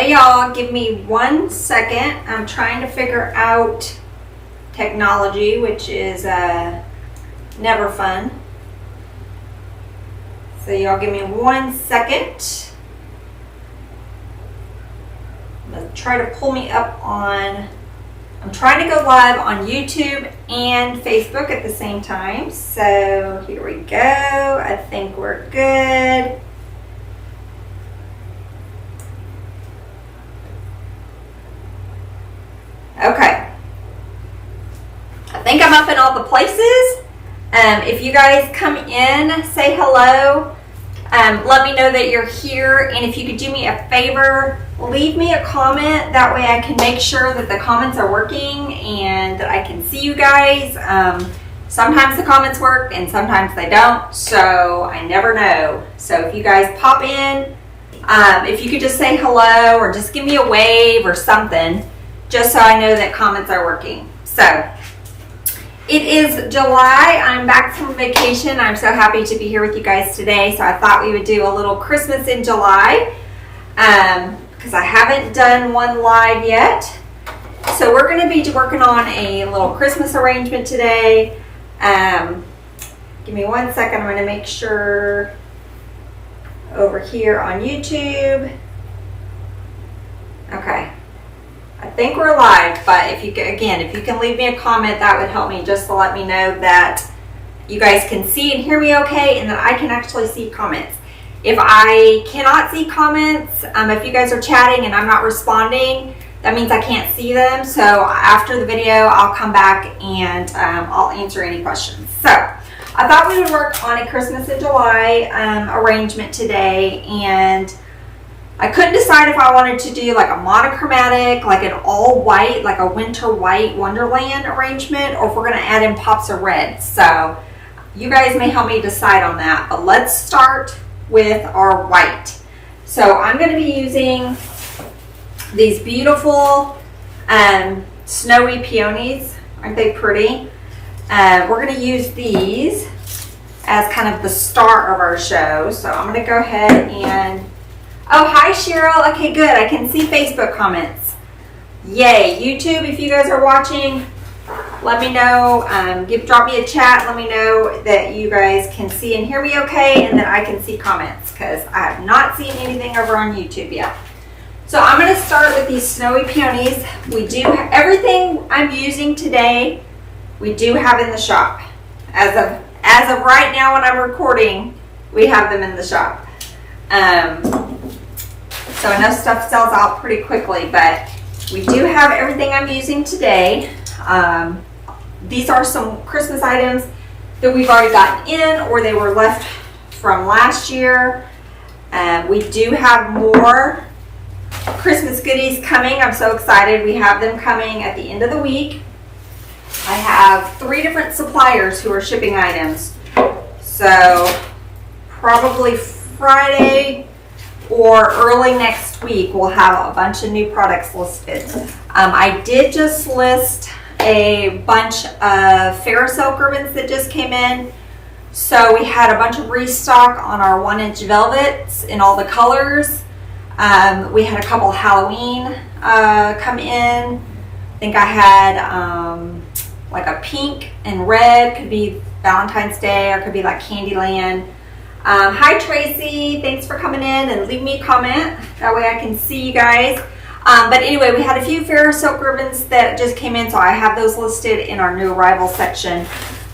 Hey y'all, give me 1 second. I'm trying to figure out technology, which is never fun. So y'all give me 1 second. I'm gonna try to pull me up on, I'm trying to go live on YouTube and Facebook at the same time. So here we go. I think we're good. Okay. I think I'm up in all the places. If you guys come in, say hello. Let me know that you're here. And if you could do me a favor, leave me a comment. That way I can make sure that the comments are working and that I can see you guys. Sometimes the comments work and sometimes they don't. So I never know. So if you guys pop in, if you could just say hello or just give me a wave or something, just so I know that comments are working. So it is July. I'm back from vacation. I'm so happy to be here with you guys today. So I thought we would do a little Christmas in July because I haven't done one live yet. So we're going to be working on a little Christmas arrangement today. Give me 1 second. I'm going to make sure over here on YouTube. Okay. I think we're live, but if you can leave me a comment, that would help me just to let me know that you guys can see and hear me okay and that I can actually see comments. If I cannot see comments, if you guys are chatting and I'm not responding, that means I can't see them. So after the video, I'll come back and I'll answer any questions. So I thought we would work on a Christmas in July arrangement today, and I couldn't decide if I wanted to do like a monochromatic, like an all white, like a Winter Wonderland arrangement, or if we're going to add in pops of red. So you guys may help me decide on that, but let's start with our white. So I'm going to be using these beautiful snowy peonies. Aren't they pretty? We're going to use these as kind of the star of our show. So I'm going to go ahead and, oh, hi Cheryl. Okay, good. I can see Facebook comments. Yay. YouTube, if you guys are watching, let me know. Drop me a chat. Let me know that you guys can see and hear me okay and that I can see comments, because I have not seen anything over on YouTube yet. So I'm going to start with these snowy peonies. We do everything I'm using today, we do have in the shop. As of right now when I'm recording, we have them in the shop. So I know stuff sells out pretty quickly, but we do have everything I'm using today. These are some Christmas items that we've already gotten in, or they were left from last year. We do have more Christmas goodies coming. I'm so excited. We have them coming at the end of the week. I have 3 different suppliers who are shipping items. So probably Friday or early next week we'll have a bunch of new products listed. I did just list a bunch of Ferris silk ribbons that just came in. So we had a bunch of restock on our 1-inch velvets in all the colors. We had a couple Halloween come in. I think I had like a pink and red, could be Valentine's Day or could be like Candyland. Hi Tracy, thanks for coming in, and leave me a comment. That way I can see you guys. But anyway, we had a few Ferris silk ribbons that just came in, so I have those listed in our new arrival section.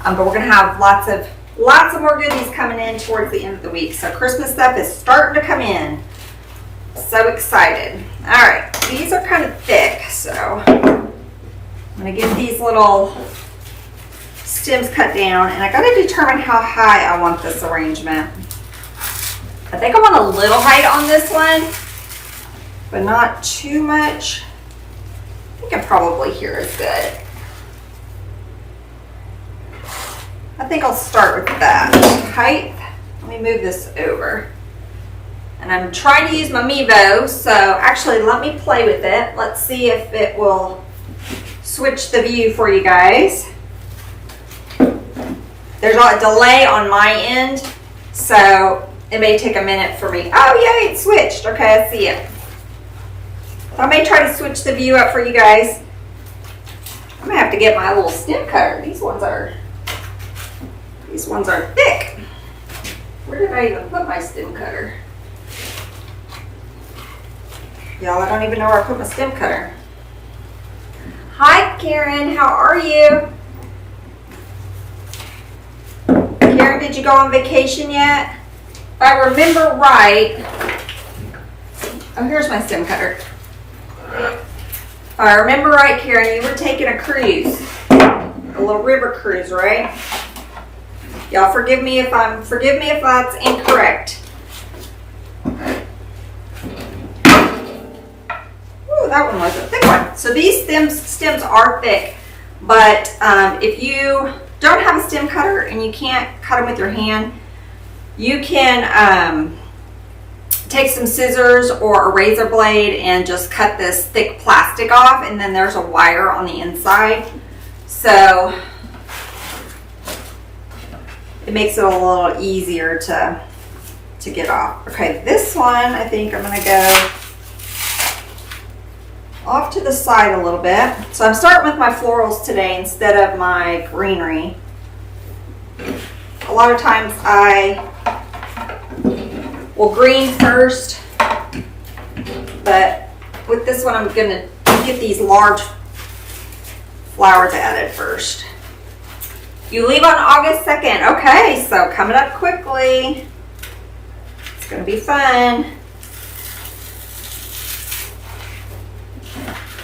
But we're gonna have lots of more goodies coming in towards the end of the week. So Christmas stuff is starting to come in. So excited. All right, these are kind of thick, so I'm gonna get these little stems cut down, and I gotta determine how high I want this arrangement. I think I want a little height on this one, but not too much. I think probably here is good. I think I'll start with that height. Let me move this over. And I'm trying to use my Mevo, so actually let me play with it. Let's see if it will switch the view for you guys. There's a delay on my end, so it may take a minute for me. Oh, yay, it switched. Okay, I see it. I may try to switch the view up for you guys. I'm gonna have to get my little stem cutter. These ones are thick. Where did I even put my stem cutter? Y'all, I don't even know where I put my stem cutter. Hi, Karen. How are you? Karen, did you go on vacation yet? If I remember right, oh, here's my stem cutter. If I remember right, Karen, you were taking a cruise, a little river cruise, right? Y'all forgive me if that's incorrect. Ooh, that one was a thick one. So these stems are thick, but if you don't have a stem cutter and you can't cut them with your hand, you can take some scissors or a razor blade and just cut this thick plastic off, and then there's a wire on the inside. So it makes it a little easier to get off. Okay, this one I think I'm gonna go off to the side a little bit. So I'm starting with my florals today instead of my greenery. A lot of times I will green first, but with this one I'm gonna get these large flowers added first. You leave on August 2nd. Okay, so coming up quickly. It's gonna be fun.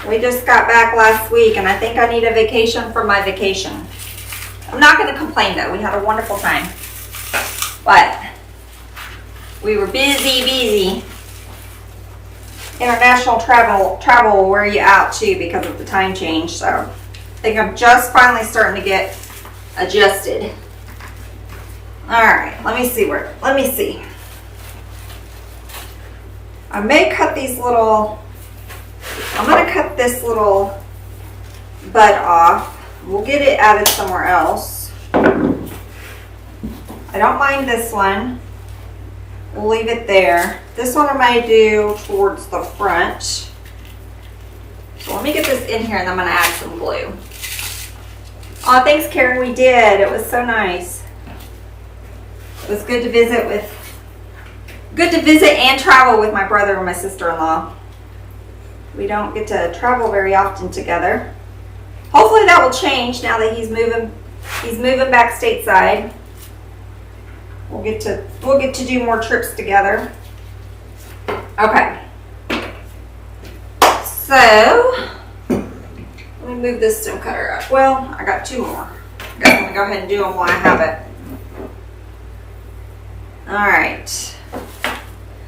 We just got back last week and I think I need a vacation from my vacation. I'm not gonna complain though, we had a wonderful time. But we were busy. International travel will wear you out too because of the time change. So I think I'm just finally starting to get adjusted. All right, let me see. I may cut these little, I'm gonna cut this little bud off. We'll get it added somewhere else. I don't mind this one. We'll leave it there. This one I might do towards the front. So let me get this in here and I'm gonna add some glue. Oh, thanks Karen, we did. It was so nice. It was good to visit and travel with my brother and my sister-in-law. We don't get to travel very often together. Hopefully that will change now that he's moving back stateside. We'll get to do more trips together. Okay. So let me move this stem cutter up. Well, I got two more. I'm gonna go ahead and do them while I have it. All right.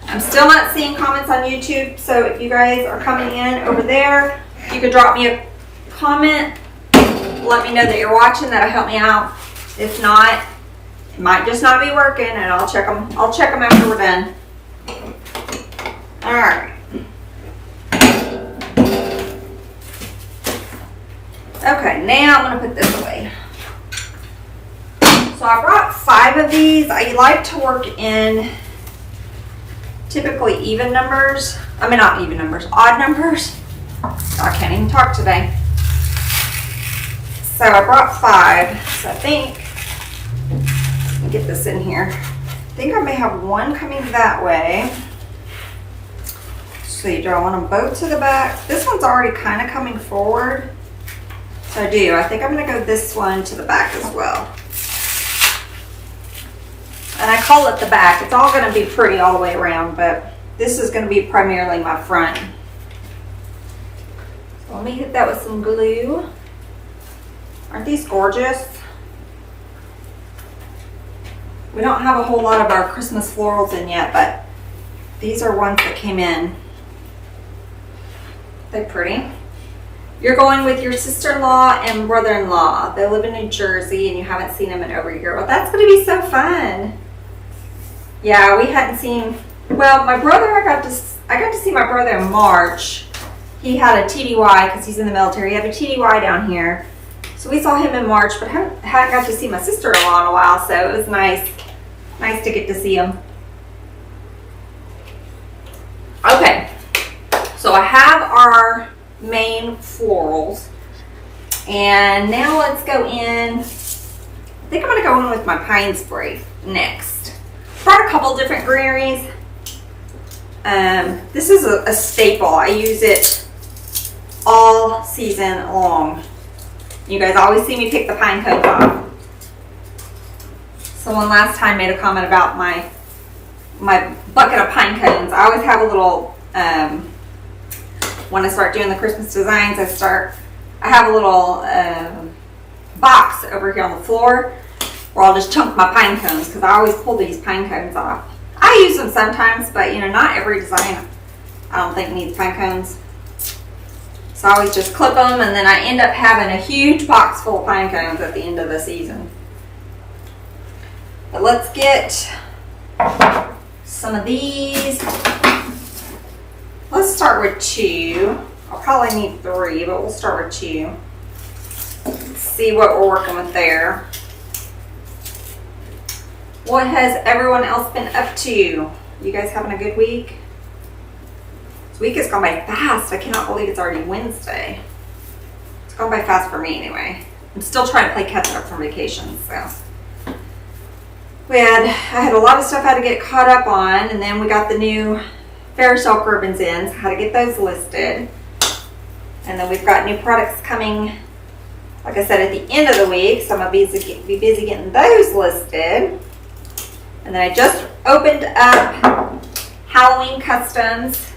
I'm still not seeing comments on YouTube, so if you guys are coming in over there, you could drop me a comment. Let me know that you're watching. That'll help me out. If not, it might just not be working, and I'll check them after we're done. All right. Okay, now I'm gonna put this away. So I brought 5 of these. I like to work in typically even numbers. I mean, not even numbers, odd numbers. I can't even talk today. So I brought 5. So I think, let me get this in here. I think I may have one coming that way. So do I want them both to the back? This one's already kind of coming forward. So I do. I think I'm going to go this one to the back as well. And I call it the back. It's all going to be pretty all the way around, but this is going to be primarily my front. So let me hit that with some glue. Aren't these gorgeous? We don't have a whole lot of our Christmas florals in yet, but these are ones that came in. They're pretty. You're going with your sister-in-law and brother-in-law. They live in New Jersey and you haven't seen them in over a year. Well, that's going to be so fun. Yeah, we hadn't seen, well, my brother, I got to see my brother in March. He had a TDY because he's in the military. He had a TDY down here. So we saw him in March, but I hadn't got to see my sister-in-law in a while, so it was nice to get to see him. Okay, so So I have our main florals, and now let's go in. I think I'm going to go in with my pine spray next. Brought a couple different greeneries. This is a staple. I use it all season long. You guys always see me pick the pine cones off. Someone last time made a comment about my bucket of pine cones. I always have a little, when I start doing the Christmas designs, I have a little box over here on the floor where I'll just chunk my pine cones, because I always pull these pine cones off. I use them sometimes, but not every design I don't think needs pine cones. So I always just clip them, and then I end up having a huge box full of pine cones at the end of the season. But let's get some of these. Let's start with 2. I'll probably need 3, but we'll start with 2. Let's see what we're working with there. What has everyone else been up to? You guys having a good week? This week has gone by fast. I cannot believe it's already Wednesday. It's gone by fast for me anyway. I'm still trying to play catch up from vacation, so. I had a lot of stuff I had to get caught up on, and then we got the new fair silk ribbons in, so I had to get those listed. And then we've got new products coming, like I said, at the end of the week, so I'm going to be busy getting those listed. And then I just opened up Halloween Customs.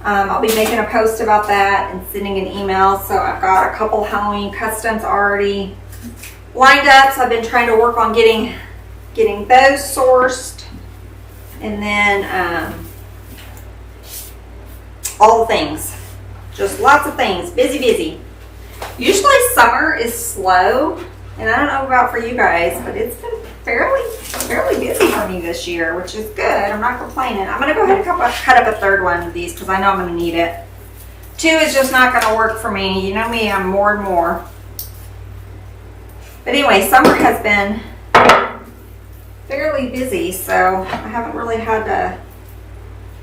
I'll be making a post about that and sending an email. So I've got a couple Halloween Customs already lined up. So I've been trying to work on getting those sourced. And then all the things. Just lots of things. Busy. Usually summer is slow. And I don't know about for you guys, but it's been fairly busy for me this year, which is good. I'm not complaining. I'm going to go ahead and cut up a third one of these because I know I'm going to need it. 2 is just not going to work for me. You know me, I'm more and more. But anyway, summer has been fairly busy, so I haven't really had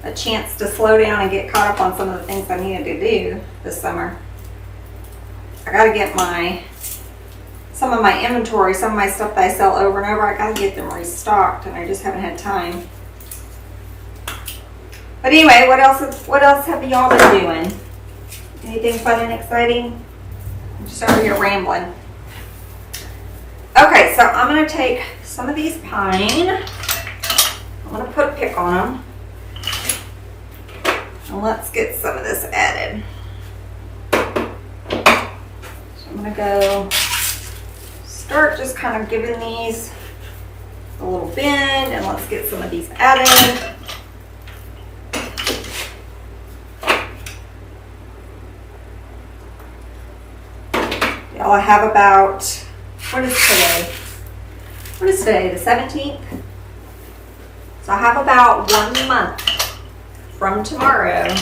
a chance to slow down and get caught up on some of the things I needed to do this summer. I got to get some of my inventory, some of my stuff that I sell over and over, I gotta get them restocked, and I just haven't had time. But anyway, what else have y'all been doing? Anything fun and exciting? I'm just over here rambling. Okay, so I'm gonna take some of these pine. I'm gonna put a pick on them. And let's get some of this added. So I'm gonna go start just kind of giving these a little bend, and let's get some of these added. Y'all, I have about, what is today? The 17th? So I have about 1 month from tomorrow.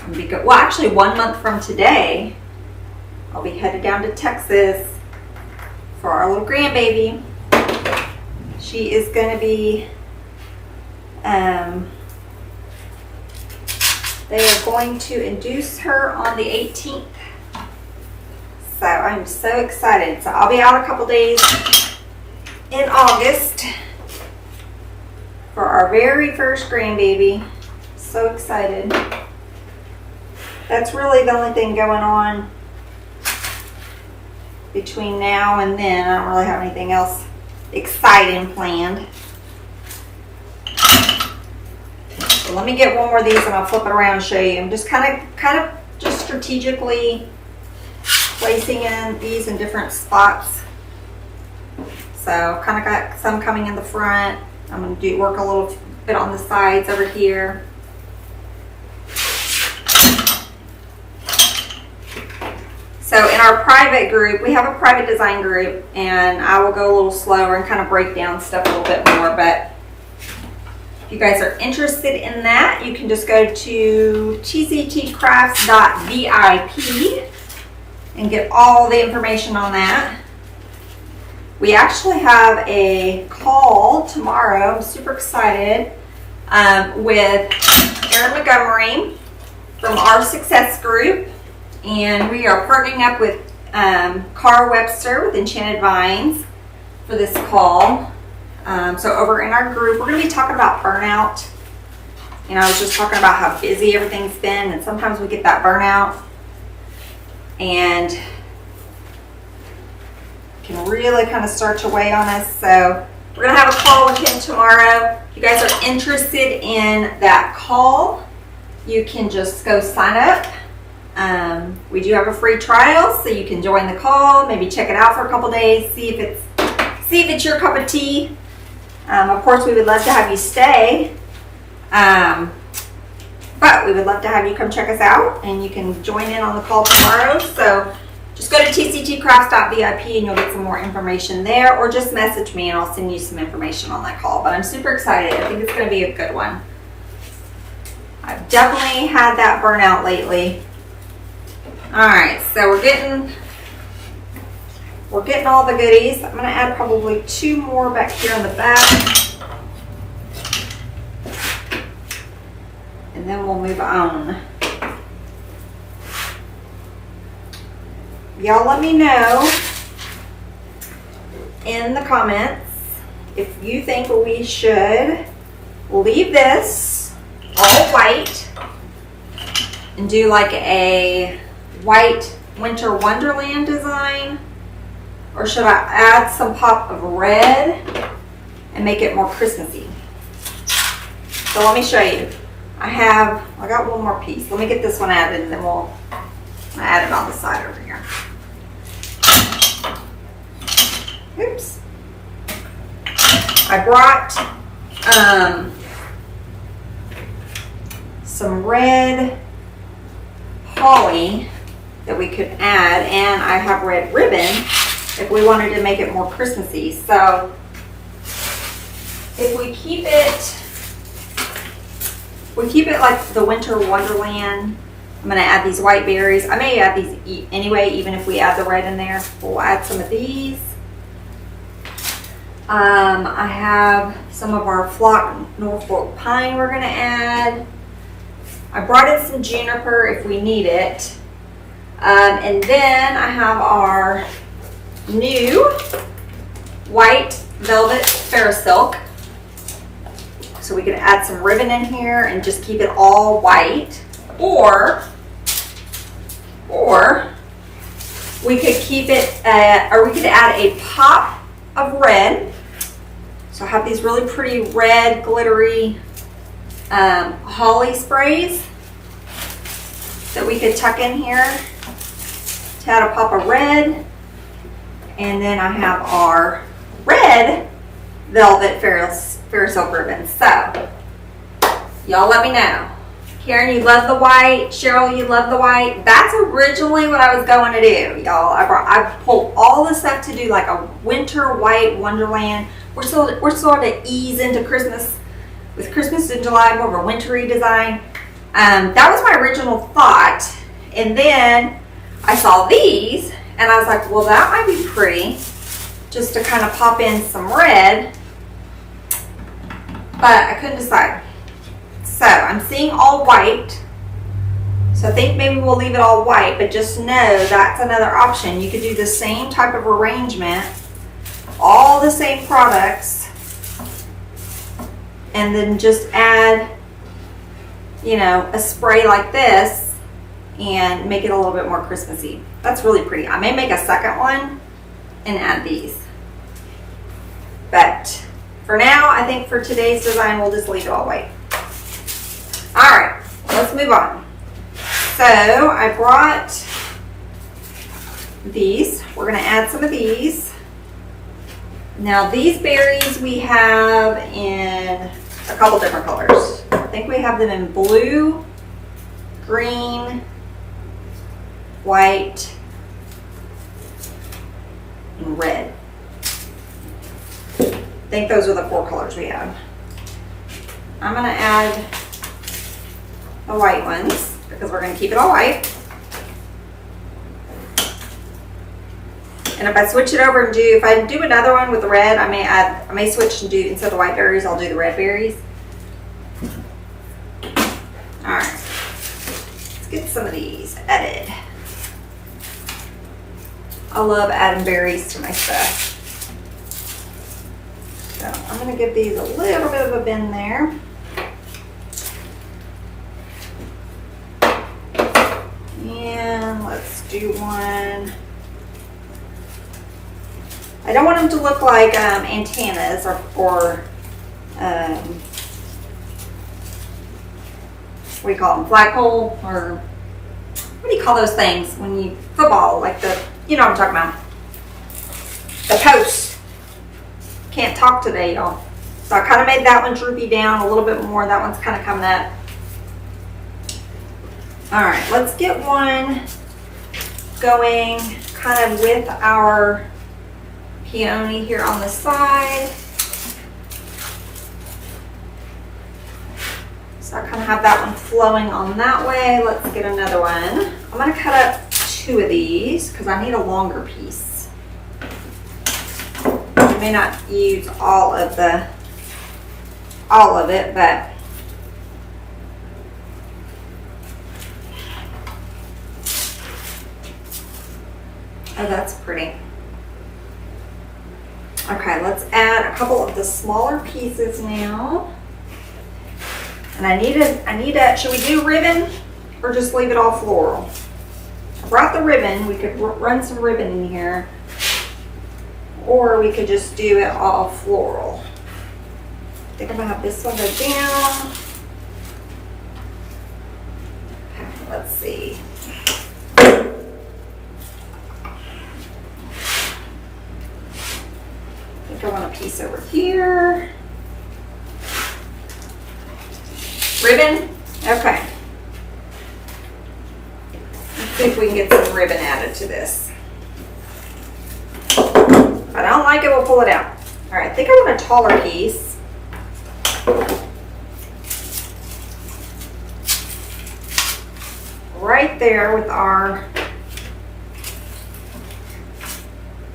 Well, actually 1 month from today, I'll be headed down to Texas for our little grandbaby. She is going to be, they are going to induce her on the 18th. So I'm so excited. So I'll be out a couple days in August for our very first grandbaby. So excited. That's really the only thing going on between now and then. I don't really have anything else exciting planned. So let me get one more of these and I'll flip it around and show you. I'm just kind of just strategically placing in these in different spots. So kind of got some coming in the front. I'm going to work a little bit on the sides over here. So in our private group, we have a private design group, and I will go a little slower and kind of break down stuff a little bit more. But if you guys are interested in that, you can just go to tctcrafts.vip and get all the information on that. We actually have a call tomorrow. I'm super excited with Erin Montgomery from our success group, and we are partnering up with Carr Webster with Enchanted Vines for this call. So over in our group, we're going to be talking about burnout. You know, I was just talking about how busy everything's been, and sometimes we get that burnout and can really kind of start to weigh on us. So we're going to have a call with him tomorrow. If you guys are interested in that call, you can just go sign up. We do have a free trial, so you can join the call, maybe check it out for a couple days, see if it's your cup of tea. Of course, we would love to have you stay, but we would love to have you come check us out, and you can join in on the call tomorrow. So just go to tctcrafts.vip and you'll get some more information there, or just message me and I'll send you some information on that call. But I'm super excited. I think it's going to be a good one. I've definitely had that burnout lately. All right, so we're getting all the goodies. I'm going to add probably 2 more back here on the back, and then we'll move on. Y'all let me know in the comments if you think we should leave this all white and do like a white Winter Wonderland design, or should I add some pop of red and make it more Christmassy. So let me show you. I got one more piece. Let me get this one added, and then we'll add it on the side over here. Oops. I brought some red holly that we could add, and I have red ribbon if we wanted to make it more Christmassy. So if we keep it like the Winter Wonderland, I'm going to add these white berries. I may add these anyway, even if we add the red in there. We'll add some of these. I have some of our flock Norfolk pine we're going to add. I brought in some juniper if we need it. And then I have our new white velvet Fairysilk. So we can add some ribbon in here and just keep it all white. Or we could keep it, or we could add a pop of red. So I have these really pretty red glittery holly sprays that we could tuck in here to add a pop of red. And then I have our red velvet Fairysilk ribbon. So y'all let me know. Karen, you love the white. Cheryl, you love the white. That's originally what I was going to do, y'all. I pulled all the stuff to do like a winter white wonderland. We're sort of ease into Christmas with Christmas in July, more of a wintry design. That was my original thought. And then I saw these and I was like, well, that might be pretty just to kind of pop in some red, but I couldn't decide. So I'm seeing all white. So I think maybe we'll leave it all white, but just know that's another option. You could do the same type of arrangement, all the same products, and then just add, you know, a spray like this and make it a little bit more Christmassy. That's really pretty. I may make a second one and add these. But for now, I think for today's design, we'll just leave it all white. All right, let's move on. So I brought these. We're going to add some of these. Now these berries we have in a couple different colors. I think we have them in blue, green, white, and red. I think those are the 4 colors we have. I'm going to add the white ones because we're going to keep it all white. And if I switch it over and if I do another one with the red, I may switch and do, instead of white berries, I'll do the red berries. All right. get some of these added. I love adding berries to my stuff. So I'm going to give these a little bit of a bend there. And let's do one. I don't want them to look like antennas or what do you call them, flagpole, or what do you call those things when you football, like the, you know what I'm talking about, the posts. Can't talk today, y'all. So I kind of made that one droopy down a little bit more. That one's kind of coming up. All right, let's get one going kind of with our peony here on the side. So I kind of have that one flowing on that way. Let's get another one. I'm going to cut up 2 of these because I need a longer piece. I may not use all of it, but oh, that's pretty. Okay, let's add a couple of the smaller pieces now. And I need a, should we do ribbon or just leave it all floral? I brought the ribbon. We could run some ribbon in here. Or we could just do it all floral. I think I'm gonna have this one go down. Let's see. I think I want a piece over here. Ribbon? Okay. Let's see if we can get some ribbon added to this. If I don't like it, we'll pull it out. All right, I think I want a taller piece. Right there with our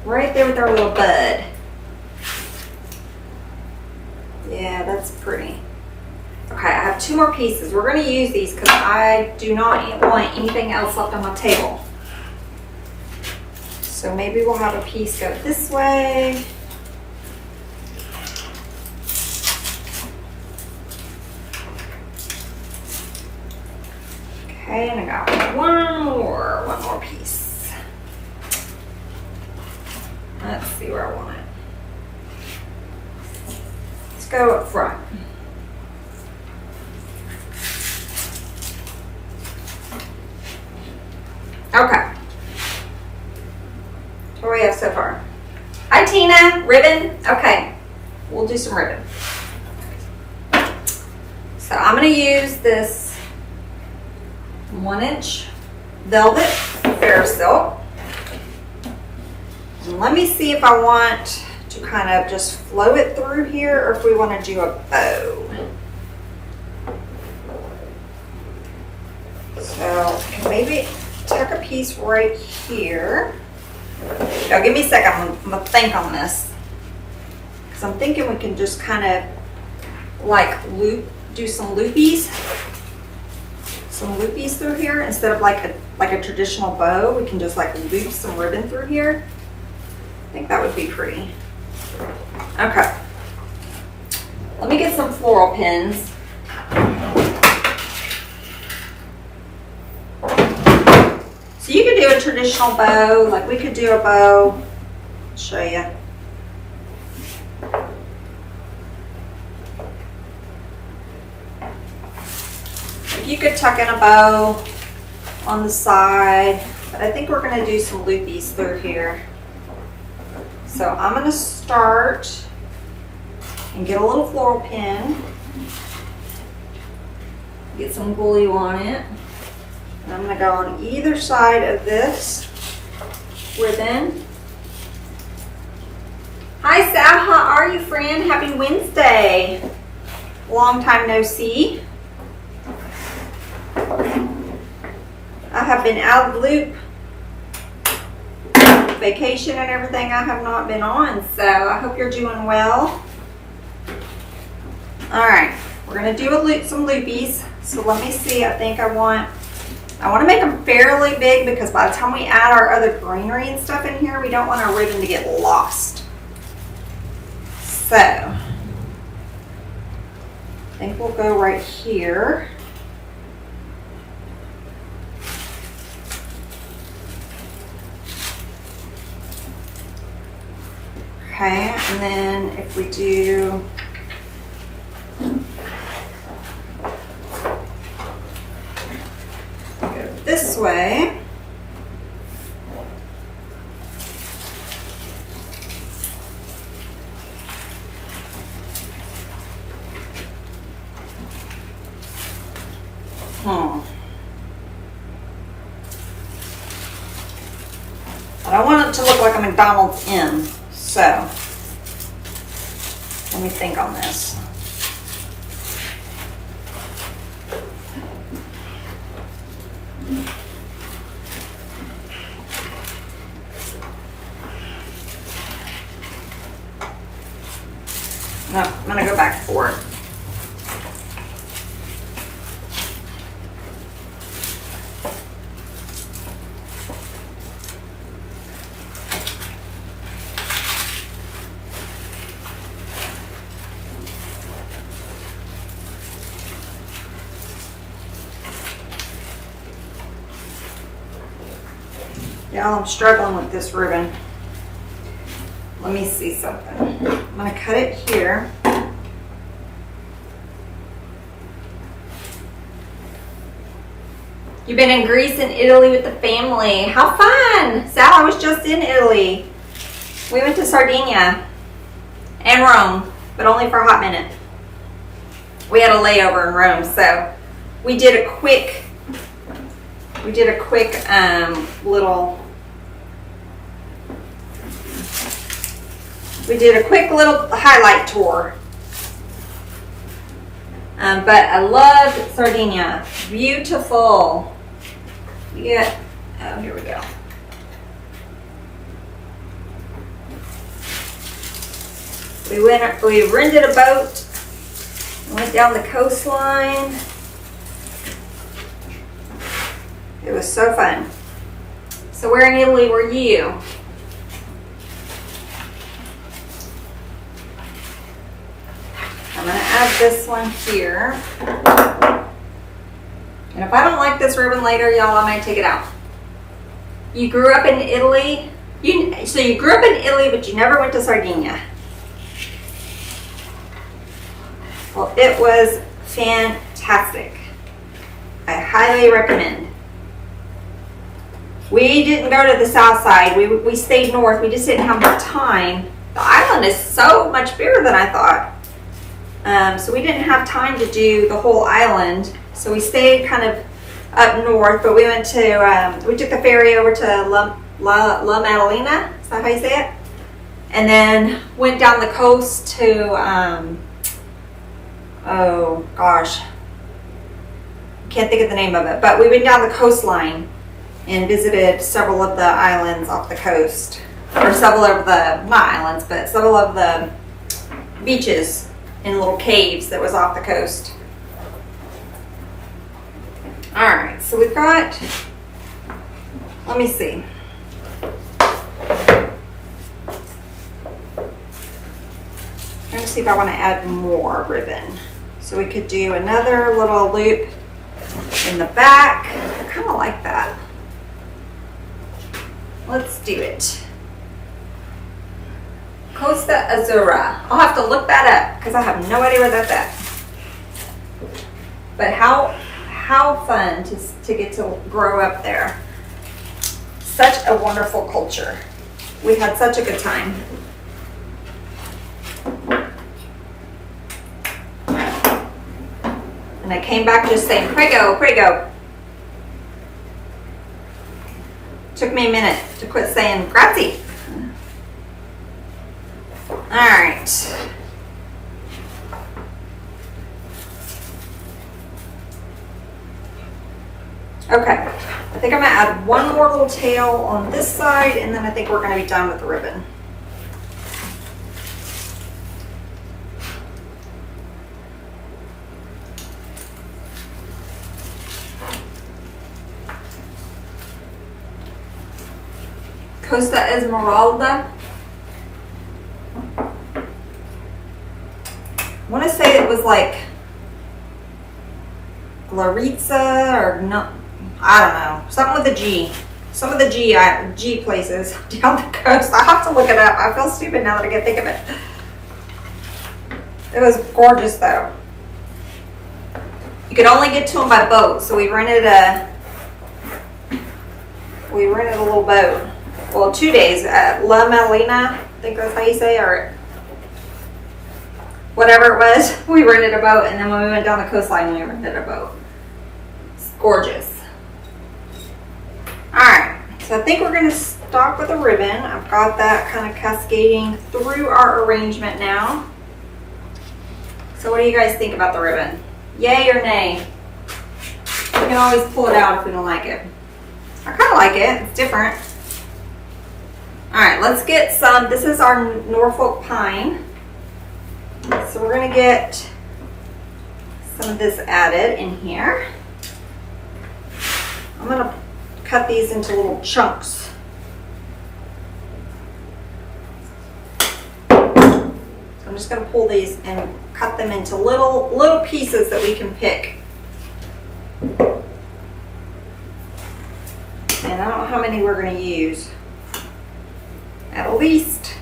little bud. Yeah, that's pretty. Okay, I have 2 more pieces. We're going to use these because I do not want anything else left on my table. So maybe we'll have a piece go this way. Okay, and I got one more piece. Let's see where I want it. Let's go up front. Okay. What do we have so far? Hi, Tina. Ribbon? Okay. We'll do some ribbon. So I'm going to use this 1-inch velvet fair silk. And let me see if I want to kind of just flow it through here or if we want to do a bow. So maybe tuck a piece right here. Now give me a second, I'm gonna think on this. Because I'm thinking we can just kind of like do some loopies. Some loopies through here instead of like a traditional bow. We can just like loop some ribbon through here. I think that would be pretty. Okay. Let me get some floral pins. So you could do a traditional bow, like we could do a bow. I'll show you. You could tuck in a bow on the side, but I think we're going to do some loopies through here. So I'm going to start and get a little floral pin, get some glue on it, and I'm going to go on either side of this ribbon. Hi Sal, how are you, friend? Happy Wednesday. Long time no see. I have been out of the loop. Vacation and everything I have not been on, so I hope you're doing well. All right, we're gonna do some loopies. So let me see, I think I want I want to make them fairly big because by the time we add our other greenery and stuff in here, we don't want our ribbon to get lost. So, I think we'll go right here. Okay, and then if we do go this way, I don't want it to look like a McDonald's Inn, so let me think on this. No, I'm gonna go back for it. Y'all, I'm struggling with this ribbon. Let me see something. I'm gonna cut it here. You've been in Greece and Italy with the family. How fun! Sal, I was just in Italy. We went to Sardinia and Rome, but only for a hot minute. We had a layover in Rome, so we did a quick little highlight tour. But I loved Sardinia. Beautiful. Yeah. Oh, here we go. We rented a boat, went down the coastline. It was so fun. So where in Italy were you? I'm going to add this one here. And if I don't like this ribbon later, y'all, I might take it out. You grew up in Italy? So you grew up in Italy, but you never went to Sardinia. Well, it was fantastic. I highly recommend. We didn't go to the south side. We stayed north. We just didn't have much time. The island is so much bigger than I thought. So we didn't have time to do the whole island. So we stayed kind of up north, but we went to, we took the ferry over to La Maddalena. Is that how you say it? And then went down the coast to, oh gosh, can't think of the name of it, but we went down the coastline and visited several of the islands off the coast, or several of the, not islands, but several of the beaches in little caves that was off the coast. All right, so we've got, let me see. I'm going to see if I want to add more ribbon. So we could do another little loop in the back. I kind of like that. Let's do it. Costa Azzurra. I'll have to look that up because I have no idea where that's at. But how fun to get to grow up there. Such a wonderful culture. We had such a good time. And I came back just saying, prego, prego. Took me a minute to quit saying grazie. All right. Okay, I think I'm gonna add one more little tail on this side, and then I think we're gonna be done with the ribbon. Costa Esmeralda. I want to say it was like Laritza or no, I don't know, something with a G. Some of the G places down the coast. I have to look it up. I feel stupid now that I can think of it. It was gorgeous though. You could only get to them by boat, so we rented a little boat. Well, 2 days at La Melina, I think that's how you say it, or whatever it was. We rented a boat, and then when we went down the coastline, we rented a boat. It's gorgeous. Alright, so I think we're going to start with a ribbon. I've got that kind of cascading through our arrangement now. So what do you guys think about the ribbon? Yay or nay? We can always pull it out if we don't like it. I kind of like it. It's different. Alright, let's get some. This is our Norfolk pine. So we're going to get some of this added in here. I'm going to cut these into little chunks. So I'm just going to pull these and cut them into little pieces that we can pick. And I don't know how many we're going to use. At least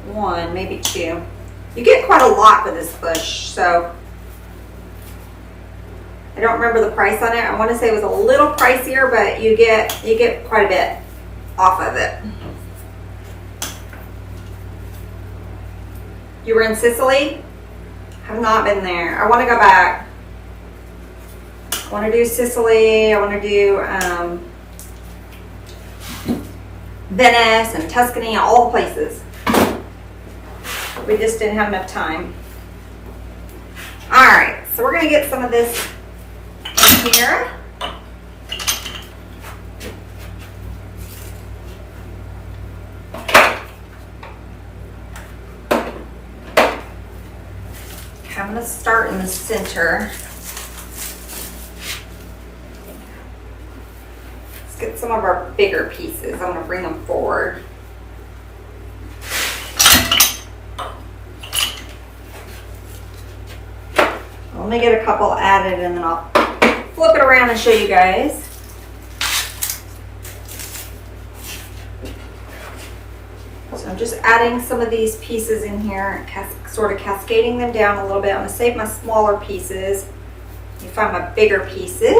one, maybe two. You get quite a lot for this bush, so I don't remember the price on it. I want to say it was a little pricier, but you get quite a bit off of it. You were in Sicily? Have not been there. I want to go back. I want to do Sicily. I want to do Venice and Tuscany, all the places. We just didn't have enough time. Alright, so we're going to get some of this in here. Okay, I'm going to start in the center. Let's get some of our bigger pieces. I'm going to bring them forward. Let me get a couple added and then I'll flip it around and show you guys. So I'm just adding some of these pieces in here, sort of cascading them down a little bit. I'm going to save my smaller pieces. You find my bigger pieces.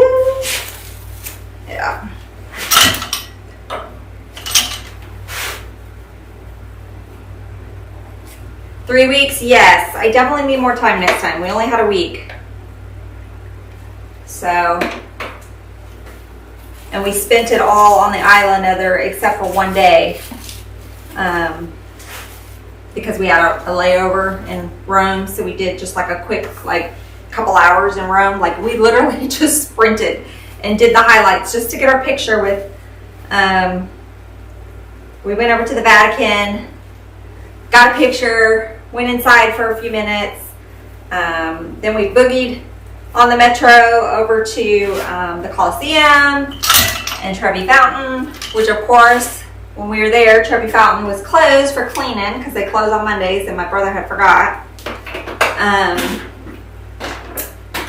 Yeah. Three weeks? Yes. I definitely need more time next time. We only had a week. So, and we spent it all on the island except for one day. Because we had a layover in Rome. So we did just like a quick, couple hours in Rome. Like we literally just sprinted and did the highlights just to get our picture with, we went over to the Vatican, got a picture, went inside for a few minutes, then we boogied on the metro over to the Coliseum and Trevi Fountain, which of course, when we were there, Trevi Fountain was closed for cleaning because they close on Mondays and my brother had forgot.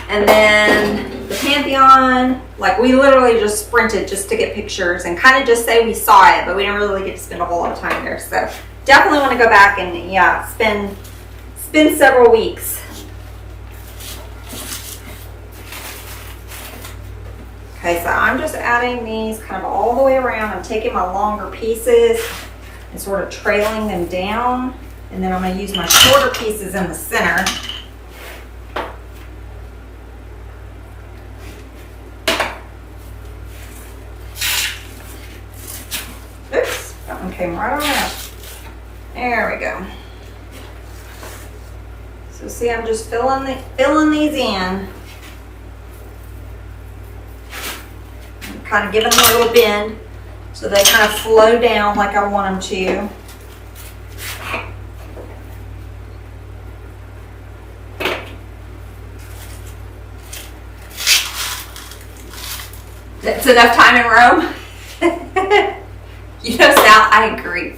And then the Pantheon, we literally just sprinted just to get pictures and kind of just say we saw it, but we didn't really get to spend a whole lot of time there. So definitely want to go back and spend several weeks. Okay, so I'm just adding these kind of all the way around. I'm taking my longer pieces and sort of trailing them down. And then I'm going to use my shorter pieces in the center. Oops, that one came right on out. There we go. So see, I'm just filling these in. Kind of giving them a little bend so they kind of flow down like I want them to. That's enough time in Rome. You know, Sal, I agree.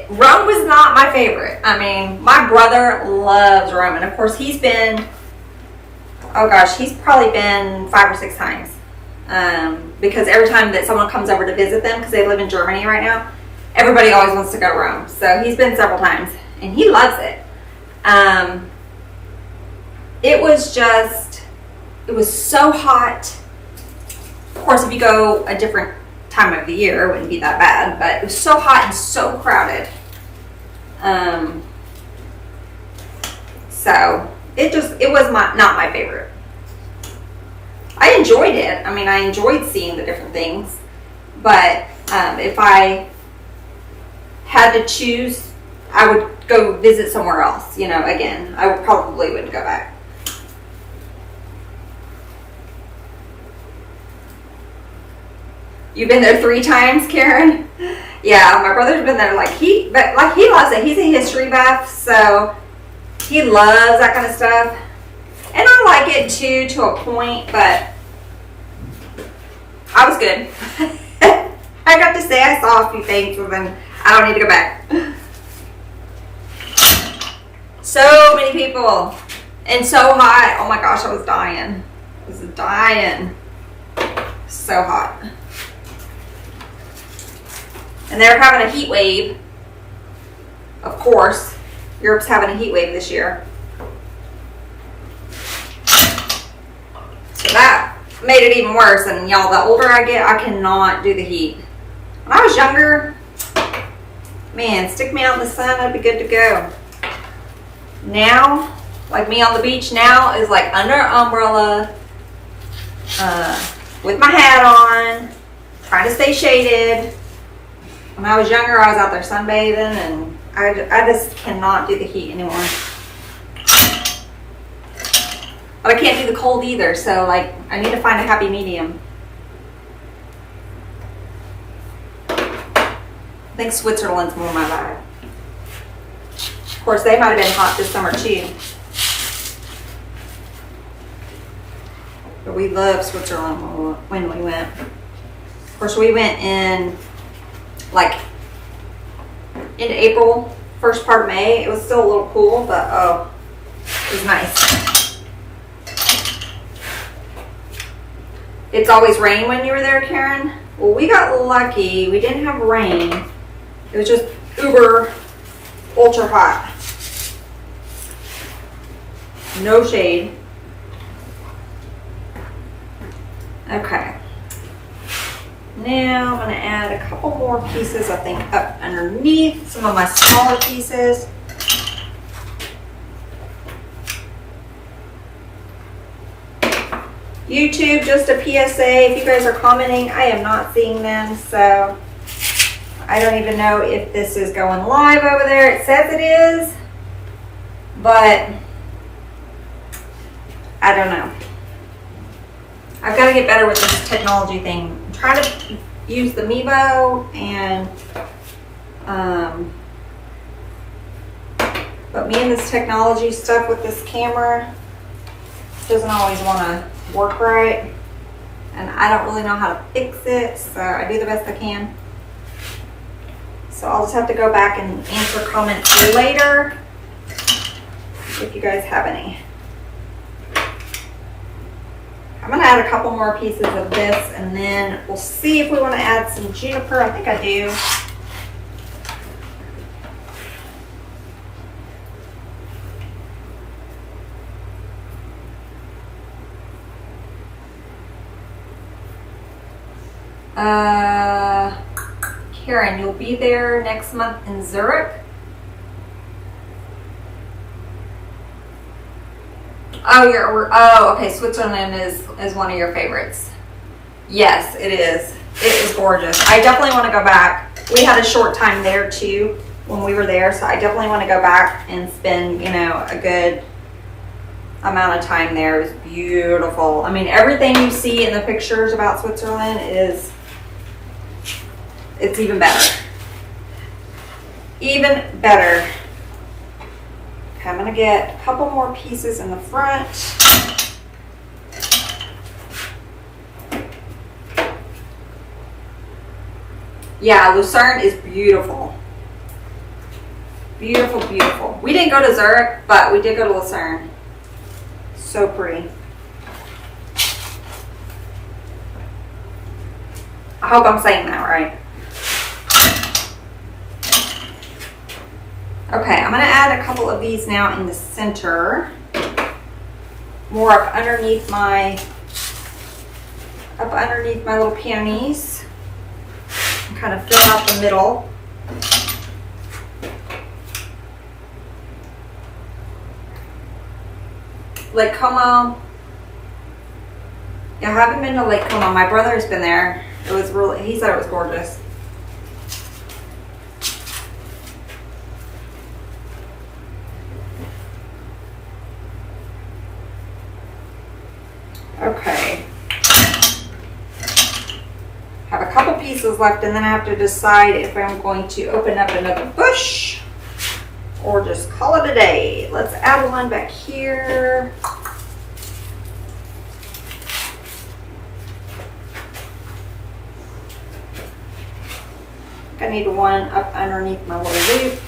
Rome was not my favorite. I mean, my brother loves Rome, and of course he's been, oh gosh, he's probably been 5 or 6 times. Because every time that someone comes over to visit them, because they live in Germany right now, everybody always wants to go to Rome. So he's been several times, and he loves it. It was so hot. Of course, if you go a different time of the year, it wouldn't be that bad, but it was so hot and so crowded. So it was not my favorite. I enjoyed it. I mean, I enjoyed seeing the different things, but if I had to choose, I would go visit somewhere else. You know, again, I probably wouldn't go back. You've been there 3 times, Karen? Yeah, my brother's been there. He loves it. He's a history buff, so he loves that kind of stuff. And I like it too, to a point, but I was good. I got to say I saw a few things, but then I don't need to go back. So many people and so hot. Oh my gosh, I was dying. I was dying. So hot. And they're having a heat wave. Of course, Europe's having a heat wave this year. So that made it even worse. And y'all, the older I get, I cannot do the heat. When I was younger, man, stick me out in the sun, I'd be good to go. Now, like me on the beach now, is like under an umbrella, with my hat on, trying to stay shaded. When I was younger, I was out there sunbathing, and I just cannot do the heat anymore. But I can't do the cold either, so like I need to find a happy medium. I think Switzerland's more my vibe. Of course, they might have been hot this summer too. But we loved Switzerland when we went. Of course, we went in April, first part of May. It was still a little cool, but oh, it was nice. It's always rain when you were there, Karen? Well, we got lucky. We didn't have rain. It was just uber, ultra hot. No shade. Okay. Now I'm going to add a couple more pieces, I think, up underneath some of my smaller pieces. YouTube, just a PSA, if you guys are commenting, I am not seeing them, so I don't even know if this is going live over there. It says it is, but I don't know. I've got to get better with this technology thing. I'm trying to use the Mevo, and but me and this technology stuff with this camera doesn't always want to work right, and I don't really know how to fix it, so I do the best I can. So I'll just have to go back and answer comments later if you guys have any. I'm going to add a couple more pieces of this, and then we'll see if we want to add some juniper. I think I do. Karen, you'll be there next month in Zurich? Oh, okay. Switzerland is one of your favorites. Yes, it is. It is gorgeous. I definitely want to go back. We had a short time there too when we were there, so I definitely want to go back and spend, a good amount of time there. It was beautiful. I mean, everything you see in the pictures about Switzerland it's even better. Even better. Okay, I'm gonna get a couple more pieces in the front. Yeah, Lucerne is beautiful. Beautiful, beautiful. We didn't go to Zurich, but we did go to Lucerne. So pretty. I hope I'm saying that right. Okay, I'm going to add a couple of these now in the center. More up underneath my little peonies. And kind of fill out the middle. Lake Como. Yeah, I haven't been to Lake Como. My brother's been there. It was really, he said it was gorgeous. Okay. Have a couple pieces left, and then I have to decide if I'm going to open up another bush or just call it a day. Let's add one back here. I need one up underneath my little loop.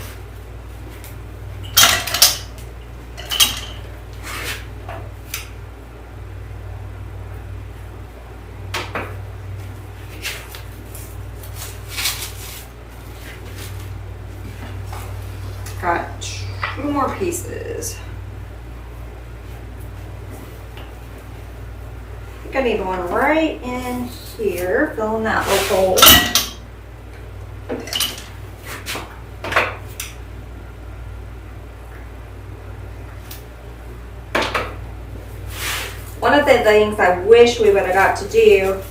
Got 2 more pieces. I think I need one right in here, filling that little hole. One of the things I wish we would have got to do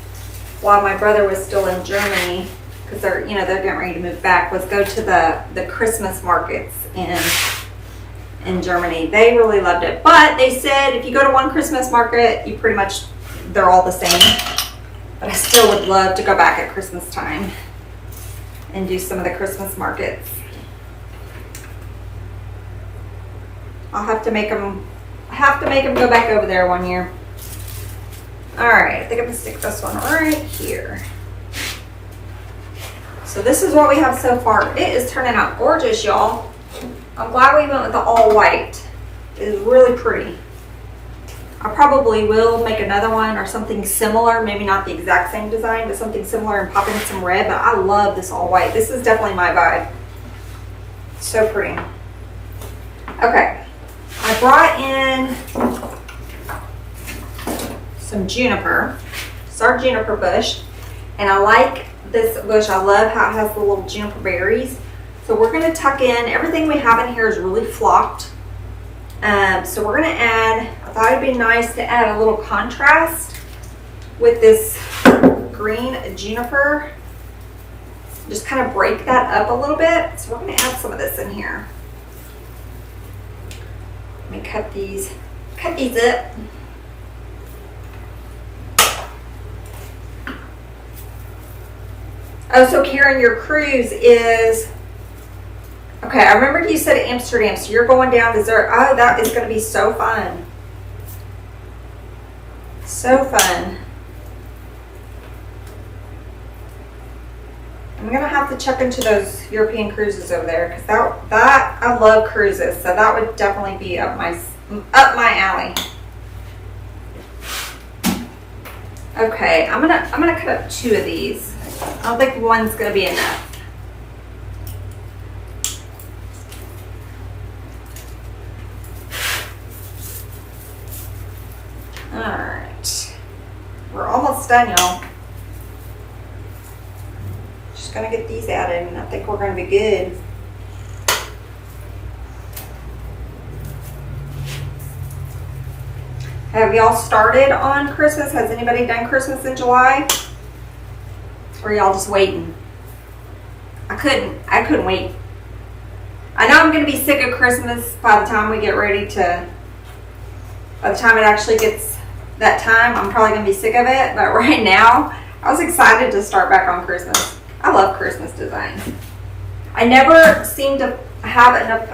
while my brother was still in Germany, because they're getting ready to move back, was go to the Christmas markets in Germany. They really loved it, but they said if you go to one Christmas market, you pretty much, they're all the same. But I still would love to go back at Christmas time and do some of the Christmas markets. I'll have to make them go back over there one year. All right, I think I'm gonna stick this one right here. So this is what we have so far. It is turning out gorgeous, y'all. I'm glad we went with the all white. It is really pretty. I probably will make another one or something similar, maybe not the exact same design, but something similar and pop in some red, but I love this all white. This is definitely my vibe. So pretty. Okay, I brought in some juniper. It's our juniper bush, and I like this bush. I love how it has the little juniper berries. So we're going to tuck in, everything we have in here is really flocked. So we're going to add, I thought it'd be nice to add a little contrast with this green juniper. Just kind of break that up a little bit. So we're going to add some of this in here. Let me cut these up. Oh, so Karen, your cruise is, okay, I remember you said Amsterdam, so you're going down to Zurich. Oh, that is going to be so fun. So fun. I'm going to have to check into those European cruises over there, because that I love cruises, so that would definitely be up my alley. Okay, I'm gonna cut up 2 of these. I don't think one's gonna be enough. All right, we're almost done, y'all. Just gonna get these added, and I think we're gonna be good. Have y'all started on Christmas? Has anybody done Christmas in July? Or are y'all just waiting? I couldn't wait. I know I'm gonna be sick of Christmas by the time it actually gets that time. I'm probably gonna be sick of it, but right now, I was excited to start back on Christmas. I love Christmas designs. I never seem to have enough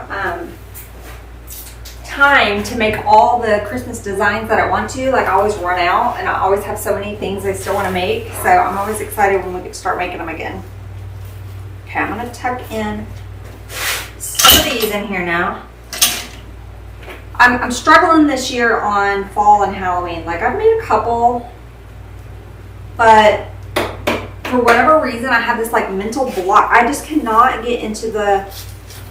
time to make all the Christmas designs that I want to. Like, I always run out, and I always have so many things I still want to make, so I'm always excited when we get to start making them again. Okay, I'm gonna tuck in some of these in here now. I'm struggling this year on fall and Halloween. Like, I've made a couple, but for whatever reason, I have this like mental block. I just cannot get into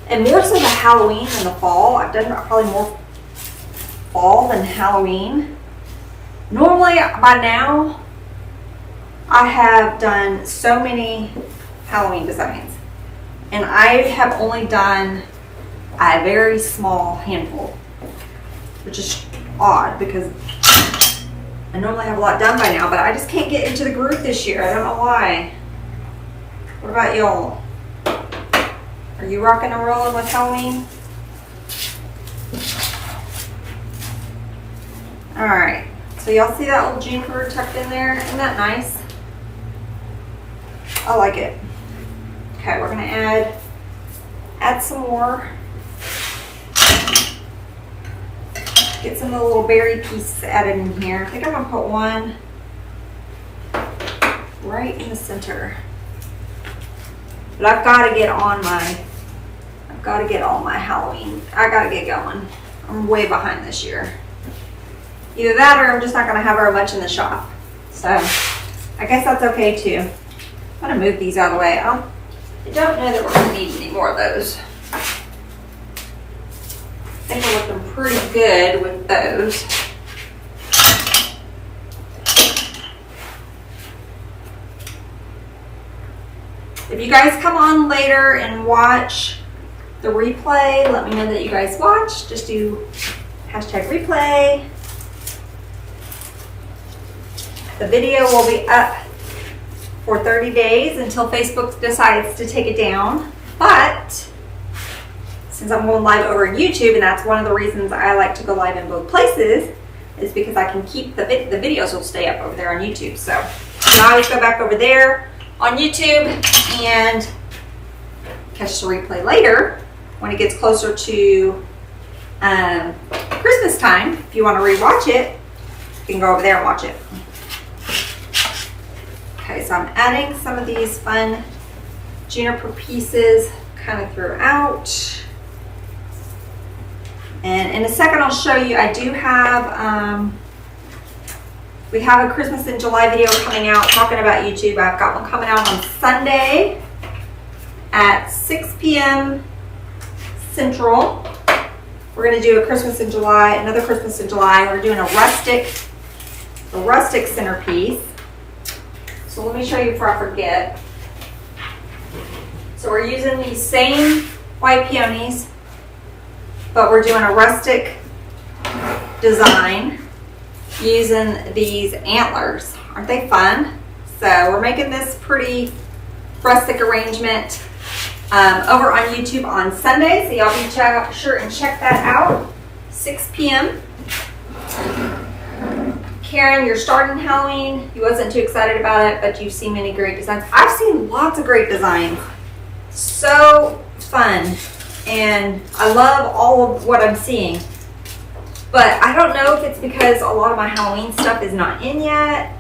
and more so the Halloween than the fall. I've done probably more fall than Halloween. Normally, by now, I have done so many Halloween designs, and I have only done a very small handful, which is odd because I normally have a lot done by now, but I just can't get into the groove this year. I don't know why. What about y'all? Are you rocking and rolling with Halloween? All right, so y'all see that little juniper tucked in there? Isn't that nice? I like it. Okay, we're gonna add some more. Get some of the little berry pieces added in here. I think I'm gonna put one right in the center. But I've got to get all my Halloween. I got to get going. I'm way behind this year. Either that or I'm just not gonna have very much in the shop. So I guess that's okay too. I'm gonna move these out of the way. I don't know that we're gonna need any more of those. I think we're looking pretty good with those. If you guys come on later and watch the replay, let me know that you guys watched. Just do #replay. The video will be up for 30 days until Facebook decides to take it down. But since I'm going live over YouTube, and that's one of the reasons I like to go live in both places, is because I can keep the videos will stay up over there on YouTube. So you can always go back over there on YouTube and catch the replay later when it gets closer to Christmas time. If you want to rewatch it, you can go over there and watch it. Okay, so I'm adding some of these fun juniper pieces kind of throughout. And in a second, I'll show you, I do have, we have a Christmas in July video coming out talking about YouTube. I've got one coming out on Sunday at 6 p.m. Central. We're gonna do a Christmas in July, another Christmas in July. We're doing a rustic centerpiece. So let me show you before I forget. So we're using these same white peonies, but we're doing a rustic design using these antlers. Aren't they fun? So we're making this pretty rustic arrangement over on YouTube on Sunday. So y'all be sure and check that out. 6 p.m. Karen, you're starting Halloween. You wasn't too excited about it, but you've seen many great designs. I've seen lots of great designs. So fun. And I love all of what I'm seeing. But I don't know if it's because a lot of my Halloween stuff is not in yet.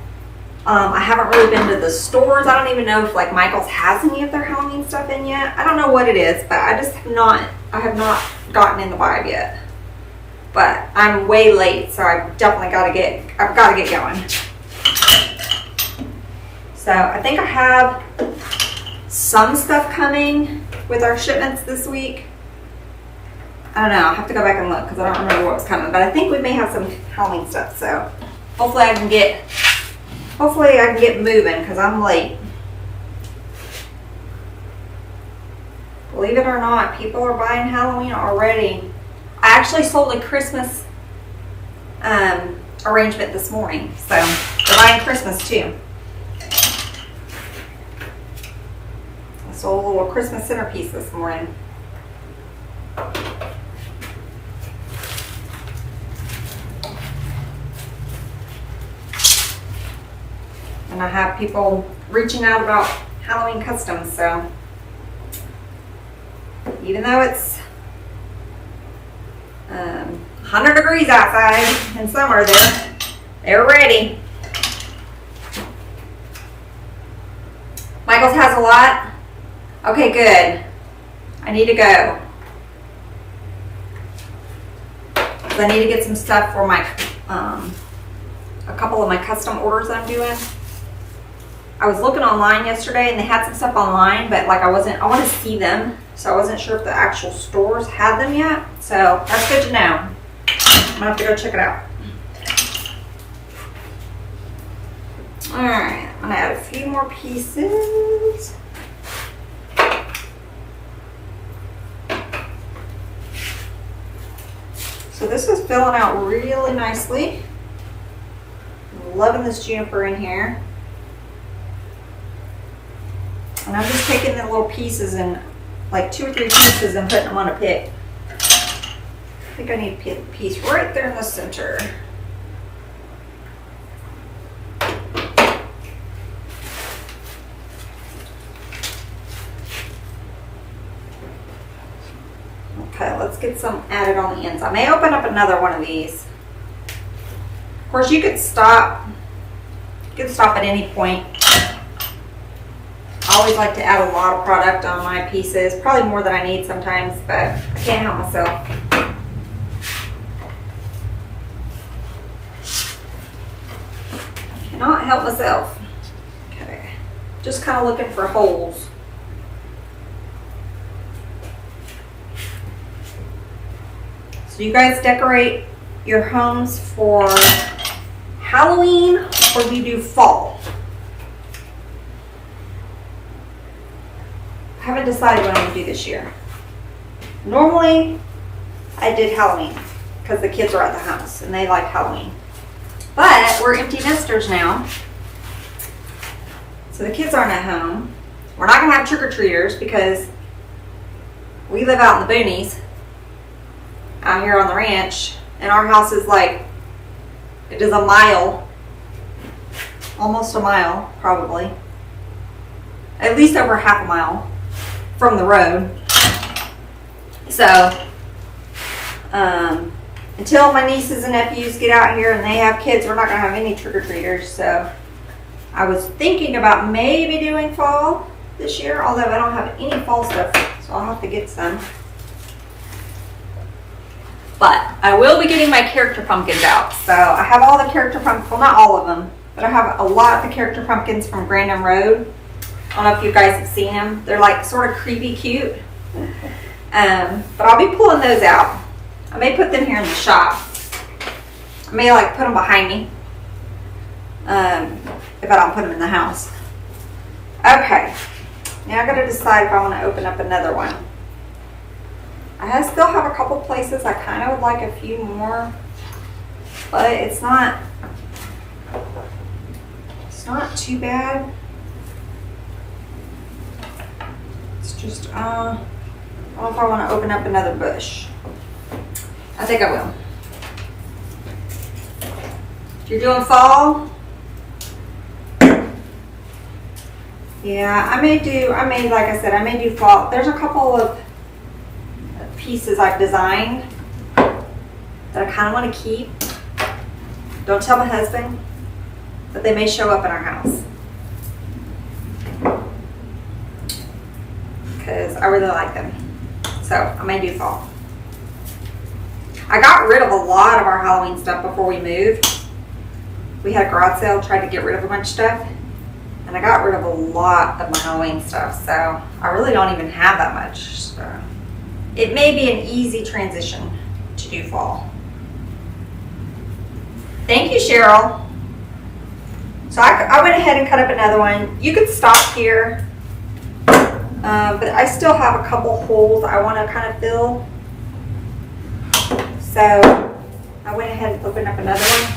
I haven't really been to the stores. I don't even know if like Michael's has any of their Halloween stuff in yet. I don't know what it is, but I have not gotten in the vibe yet. But I'm way late, so I've got to get going. So I think I have some stuff coming with our shipments this week. I don't know, I'll have to go back and look because I don't remember what was coming, but I think we may have some Halloween stuff, so hopefully I can get moving because I'm late. Believe it or not, people are buying Halloween already. I actually sold a Christmas arrangement this morning, so they're buying Christmas too. I sold a little Christmas centerpiece this morning. And I have people reaching out about Halloween customs, so even though it's 100 degrees outside in summer, they're ready. Michael's has a lot Okay, good. I need to go. I need to get some stuff for my, a couple of my custom orders that I'm doing. I was looking online yesterday and they had some stuff online, but like I want to see them. So I wasn't sure if the actual stores had them yet. So that's good to know. I'm gonna have to go check it out. All right, I'm gonna add a few more pieces. So this is filling out really nicely. I'm loving this juniper in here. And I'm just taking the little pieces and like 2 or 3 pieces and putting them on a pick. I think I need a piece right there in the center. Okay, let's get some added on the ends. I may open up another one of these. Of course, you could stop. You could stop at any point. I always like to add a lot of product on my pieces, probably more than I need sometimes, but I can't help myself. Cannot help myself. Okay, just kind of looking for holes. So you guys decorate your homes for Halloween or do you do fall? I haven't decided what I'm going to do this year. Normally, I did Halloween because the kids are at the house and they like Halloween. But we're empty nesters now. So the kids aren't at home. We're not going to have trick-or-treaters because we live out in the boonies. Out here on the ranch, and our house is like, it is a mile, almost a mile, probably, at least over half a mile from the road. So, until my nieces and nephews get out here and they have kids, we're not going to have any trick-or-treaters. So, I was thinking about maybe doing fall this year, although I don't have any fall stuff, so I'll have to get some. But I will be getting my character pumpkins out. So I have all the character pumpkins, well not all of them, but I have a lot of the character pumpkins from Grandin Road. I don't know if you guys have seen them. They're like sort of creepy cute. But I'll be pulling those out. I may put them here in the shop. I may like put them behind me. If I don't put them in the house. Okay. Now I gotta decide if I want to open up another one. I still have a couple places I kind of would like a few more, but it's not too bad. It's just, I don't know if I want to open up another bush. I think I will. If you're doing fall, yeah, I may, like I said, I may do fall. There's a couple of pieces I've designed that I kind of want to keep. Don't tell my husband, but they may show up in our house because I really like them. So I may do fall. I got rid of a lot of our Halloween stuff before we moved. We had a garage sale, tried to get rid of a bunch of stuff, and I got rid of a lot of my Halloween stuff. So I really don't even have that much. So it may be an easy transition to do fall. Thank you, Cheryl. So I went ahead and cut up another one. You could stop here, but I still have a couple holes I want to kind of fill. So I went ahead and opened up another one.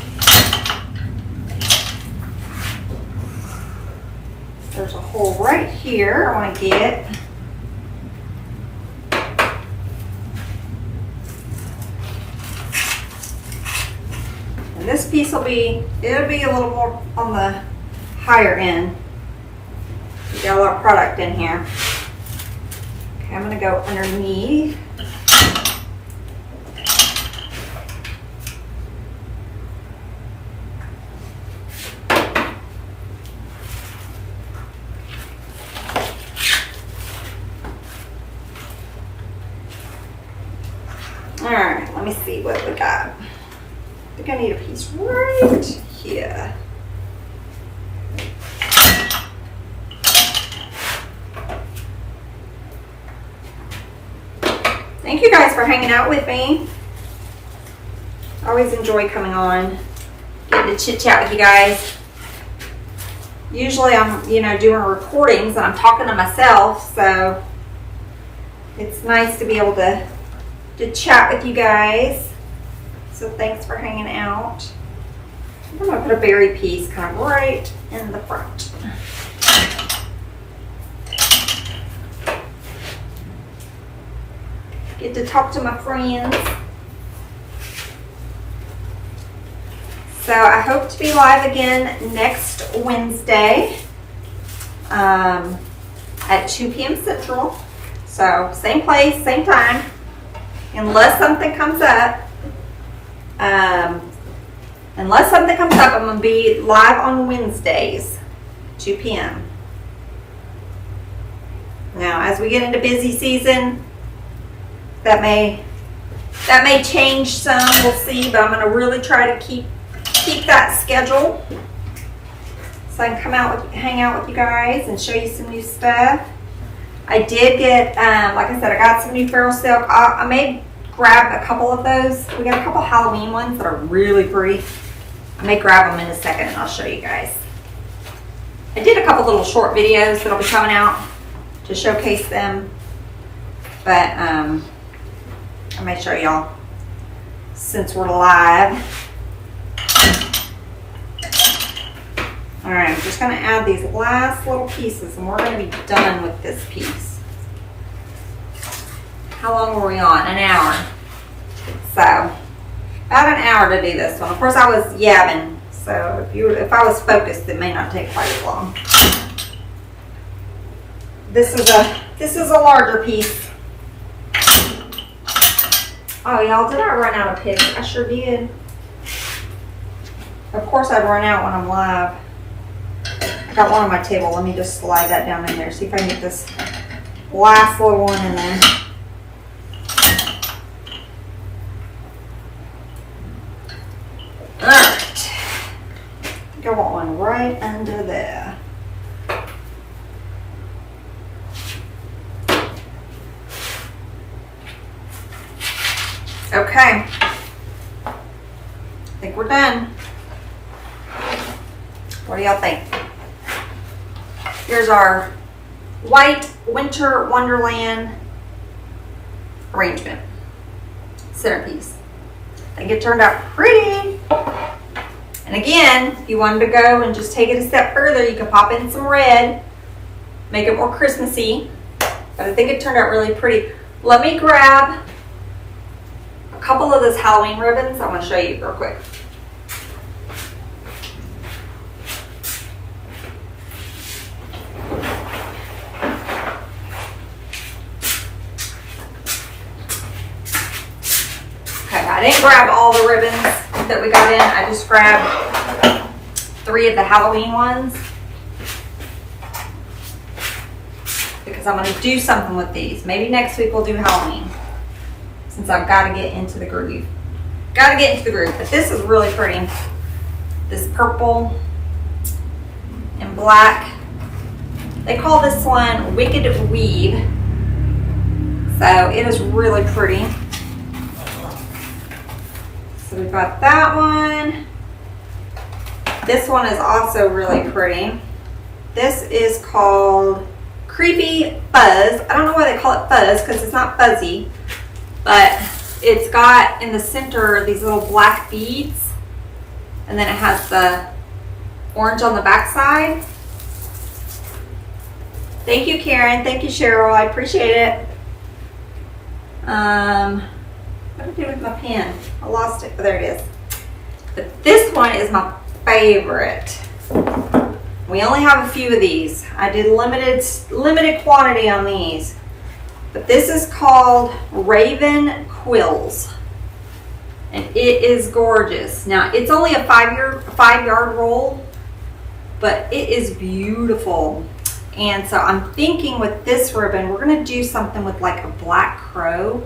There's a hole right here I want to get. And this piece it'll be a little more on the higher end. We got a lot of product in here. Okay, I'm gonna go underneath. me see what we got. I think I need a piece right here. Thank you guys for hanging out with me. I always enjoy coming on, getting to chit chat with you guys. Usually I'm, doing recordings and I'm talking to myself, so it's nice to be able to chat with you guys. So thanks for hanging out. I'm gonna put a berry piece kind of right in the front. Get to talk to my friends. So I hope to be live again next Wednesday at 2 p.m. Central. So same place, same time, unless something comes up. I'm going to be live on Wednesdays, 2 p.m. Now, as we get into busy season, that may change some. We'll see, but I'm going to really try to keep that schedule so I can come out hang out with you guys and show you some new stuff. I did get, like I said, I got some new feral silk. I may grab a couple of those. We got a couple Halloween ones that are really pretty. I may grab them in a second and I'll show you guys. I did a couple little short videos that'll be coming out to showcase them, but I may show y'all since we're live. All right, I'm just going to add these last little pieces and we're going to be done with this piece. How long were we on? An hour. So, about an hour to do this one. Of course, I was yabbing, so if I was focused, it may not take quite as long. This is a larger piece. Oh, y'all, did I run out of picks? I sure did. Of course, I'd run out when I'm live. I got one on my table. Let me just slide that down in there. See if I can get this last little one in there. Alright. I think I want one right under there. Okay. I think we're done. What do y'all think? Here's our white Winter Wonderland arrangement. Centerpiece. I think it turned out pretty. And again, if you wanted to go and just take it a step further, you could pop in some red, make it more Christmassy. But I think it turned out really pretty. Let me grab a couple of those Halloween ribbons. I want to show you real quick. I didn't grab all the ribbons that we got in. I just grabbed 3 of the Halloween ones because I'm going to do something with these. Maybe next week we'll do Halloween since I've got to get into the groove. But this is really pretty. This purple and black. They call this one Wicked Weave. So it is really pretty. So we've got that one. This one is also really pretty. This is called Creepy Fuzz. I don't know why they call it fuzz because it's not fuzzy, but it's got in the center these little black beads, and then it has the orange on the back side. Thank you, Karen. Thank you, Cheryl. I appreciate it. What did I do with my pen? I lost it, but there it is. But this one is my favorite. We only have a few of these. I did limited quantity on these. But this is called Raven Quills. And it is gorgeous. Now, it's only a 5-yard roll, but it is beautiful. And so I'm thinking with this ribbon, we're going to do something with like a black crow.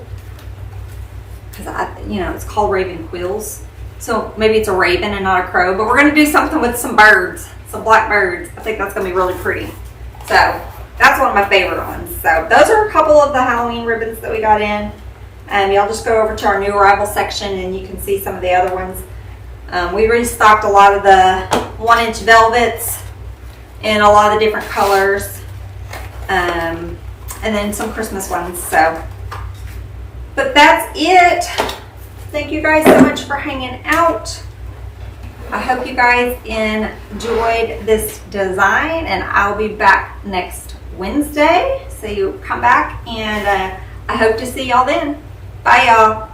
because it's called raven quills. So maybe it's a raven and not a crow, but we're going to do something with some birds, some black birds. I think that's going to be really pretty. So that's one of my favorite ones. So those are a couple of the Halloween ribbons that we got in. Y'all just go over to our new arrival section and you can see some of the other ones. We restocked a lot of the 1-inch velvets in a lot of different colors. And then some Christmas ones. But that's it. Thank you guys so much for hanging out. I hope you guys enjoyed this design, and I'll be back next Wednesday. So you come back, and I hope to see y'all then. Bye, y'all.